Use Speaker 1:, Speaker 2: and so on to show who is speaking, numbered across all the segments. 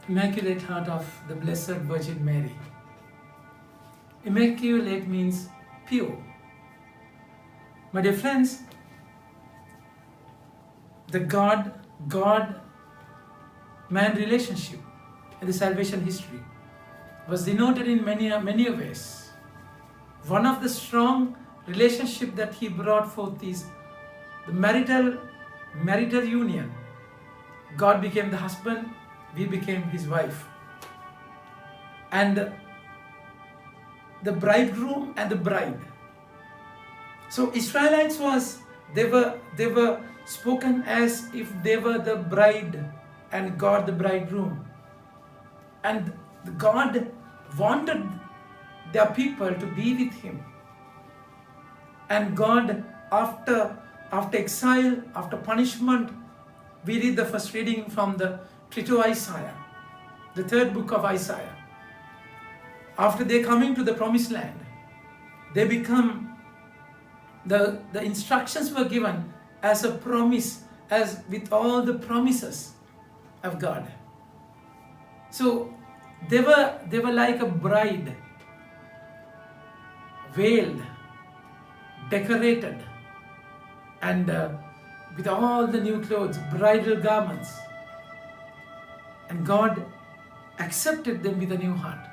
Speaker 1: Immaculate Heart of the Blessed Virgin Mary. Immaculate means pure. My dear friends, the God-man relationship in the salvation history was denoted in many ways. One of the strong relationship that he brought forth is the marital union. God became the husband, we became his wife. And the bridegroom and the bride. So Israelites they were spoken as if they were the bride and God the bridegroom. And God wanted their people to be with him. And God, after exile, after punishment, we read the first reading from the Trito Isaiah, the third book of Isaiah. After they coming to the promised land, they become, the instructions were given as a promise, as with all the promises of God. So they were like a bride, veiled, decorated, and with all the new clothes, bridal garments. And God accepted them with a new heart.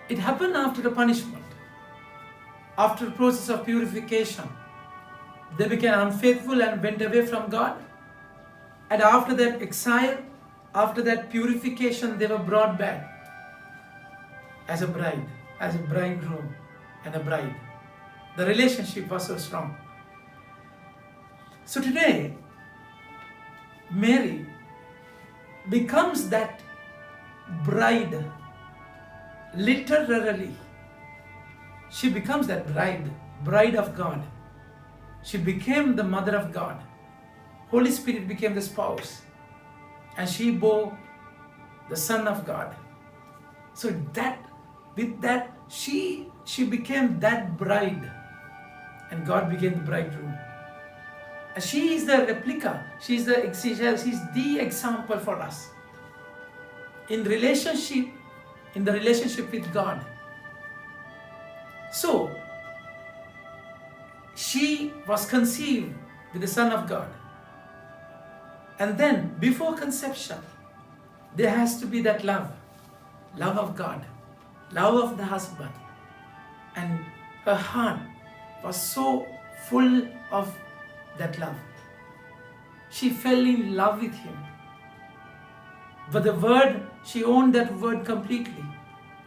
Speaker 1: It happened after the punishment, after the process of purification. They became unfaithful and went away from God. And after that exile, after that purification, they were brought back as a bride, as a bridegroom and a bride. The relationship was so strong. So today, Mary becomes that bride. Literally, she becomes that bride of God. She became the mother of God. Holy Spirit became the spouse, and she bore the Son of God. So with that, she became that bride, and God became the bridegroom. And she is the replica. She's the example for us in the relationship with God. So she was conceived with the Son of God. And then before conception, there has to be that love of God, love of the husband. And her heart was so full of that love. She fell in love with him. But the word, she owned that word completely.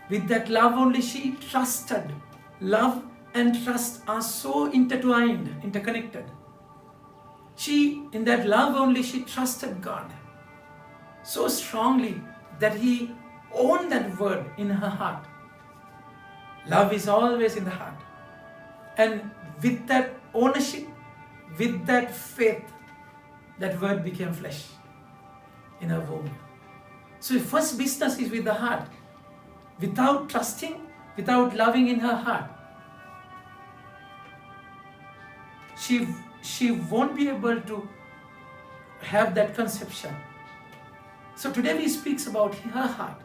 Speaker 1: With that love only she trusted. Love and trust are so intertwined, interconnected. In that love only she trusted God so strongly that he owned that word in her heart. Love is always in the heart. And with that ownership, with that faith, that word became flesh in her womb. So the first business is with the heart. Without trusting, without loving in her heart, she won't be able to have that conception. So today we speak about her heart,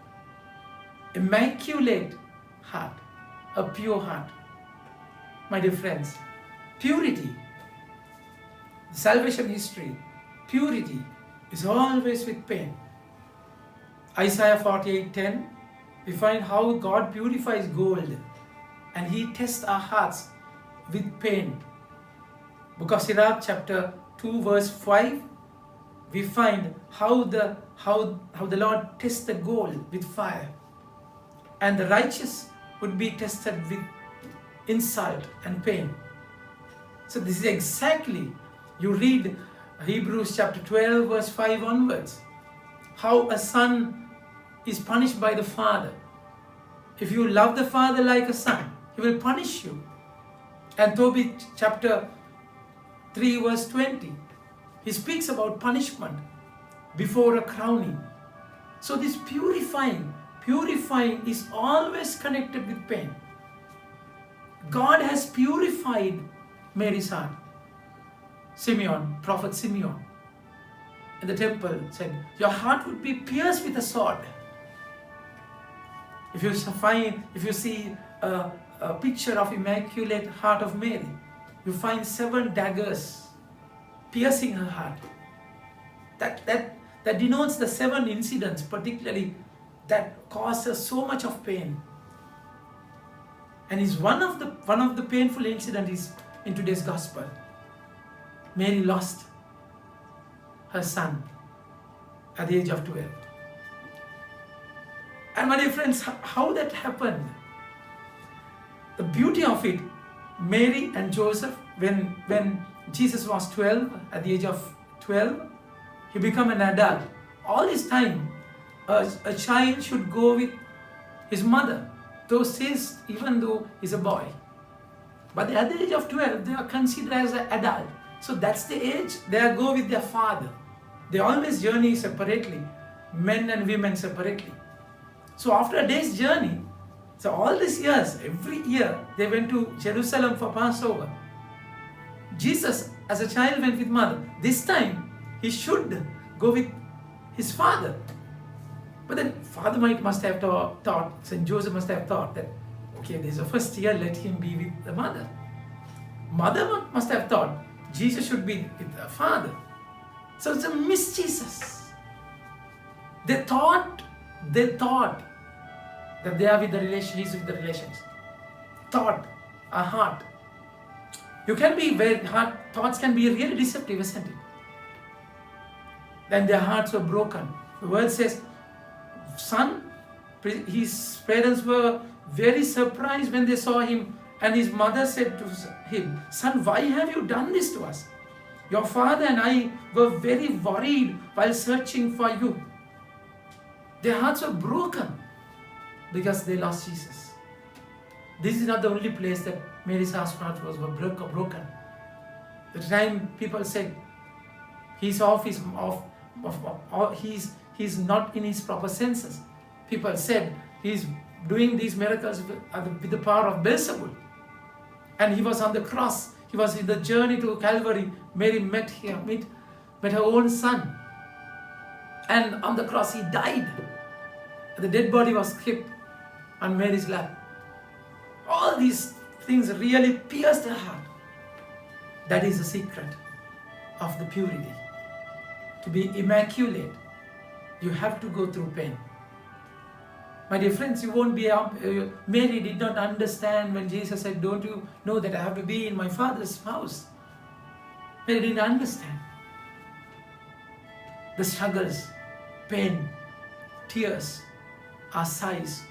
Speaker 1: immaculate heart, a pure heart. My dear friends, purity, salvation history, purity is always with pain. Isaiah 48:10, we find how God purifies gold and he tests our hearts with pain. Book of Sirach chapter 2 verse 5, we find how the Lord tests the gold with fire, and the righteous would be tested with insult and pain. So this is exactly, you read Hebrews chapter 12 verse 5 onwards, how a son is punished by the father. If you love the father like a son, he will punish you. And Tobit chapter 3 verse 20, he speaks about punishment before a crowning. So this purifying is always connected with pain. God has purified Mary's heart. Prophet Simeon, in the temple said, your heart would be pierced with a sword. If you see a picture of Immaculate Heart of Mary, you find 7 daggers piercing her heart. That denotes the 7 incidents, particularly that caused her so much of pain. And is one of the painful incidents is in today's gospel. Mary lost her son at the age of 12. And my dear friends, how that happened? The beauty of it, Mary and Joseph, when Jesus was 12, at the age of 12, he became an adult. All this time, a child should go with his mother, even though he's a boy. But at the age of 12, they are considered as an adult. So that's the age they go with their father. They always journey separately, men and women separately. So after a day's journey, so all these years, every year, they went to Jerusalem for Passover. Jesus, as a child, went with mother. This time, he should go with his father. But then father must have thought, St. Joseph must have thought that, okay, this is the first year, let him be with the mother. Mother must have thought, Jesus should be with the father. So it's a miss Jesus. They thought that they are with the relation, he's with the relations. Thought, a heart. Thoughts can be really deceptive, isn't it? Then their hearts were broken. The word says, his parents were very surprised when they saw him, and his mother said to him, son, why have you done this to us? Your father and I were very worried while searching for you. Their hearts were broken because they lost Jesus. This is not the only place that Mary's heart was broken. The time people said he's not in his proper senses. People said he's doing these miracles with the power of Beelzebul. And he was on the cross. He was in the journey to Calvary. Mary met her own son. And on the cross he died. The dead body was kept on Mary's lap. All these things really pierced her heart. That is the secret of the purity. To be immaculate, you have to go through pain. My dear friends, you won't be Mary did not understand when Jesus said, don't you know that I have to be in my Father's house? Mary didn't understand. The struggles, pain, tears, our sighs,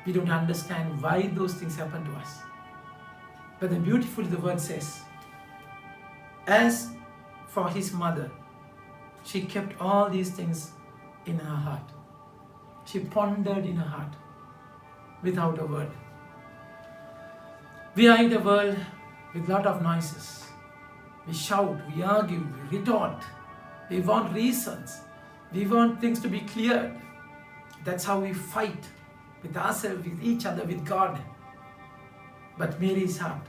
Speaker 1: we don't understand why those things happen to us. But then beautifully the word says, as for his mother, she kept all these things in her heart. She pondered in her heart without a word. We are in a world with a lot of noises. We shout, we argue, we retort. We want reasons. We want things to be cleared. That's how we fight with ourselves, with each other, with God. But Mary's heart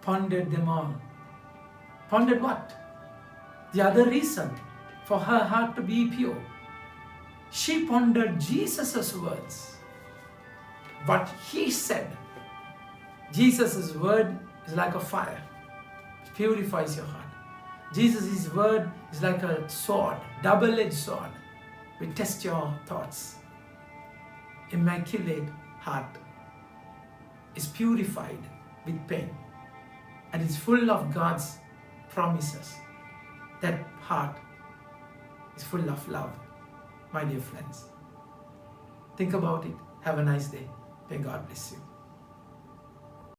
Speaker 1: pondered them all. Pondered what? The other reason for her heart to be pure. She pondered Jesus' words. What he said. Jesus' word is like a fire. It purifies your heart. Jesus' word is like a sword, double-edged sword. We test your thoughts. Immaculate heart is purified with pain and is full of God's promises. That heart is full of love, my dear friends. Think about it. Have a nice day. May God bless you.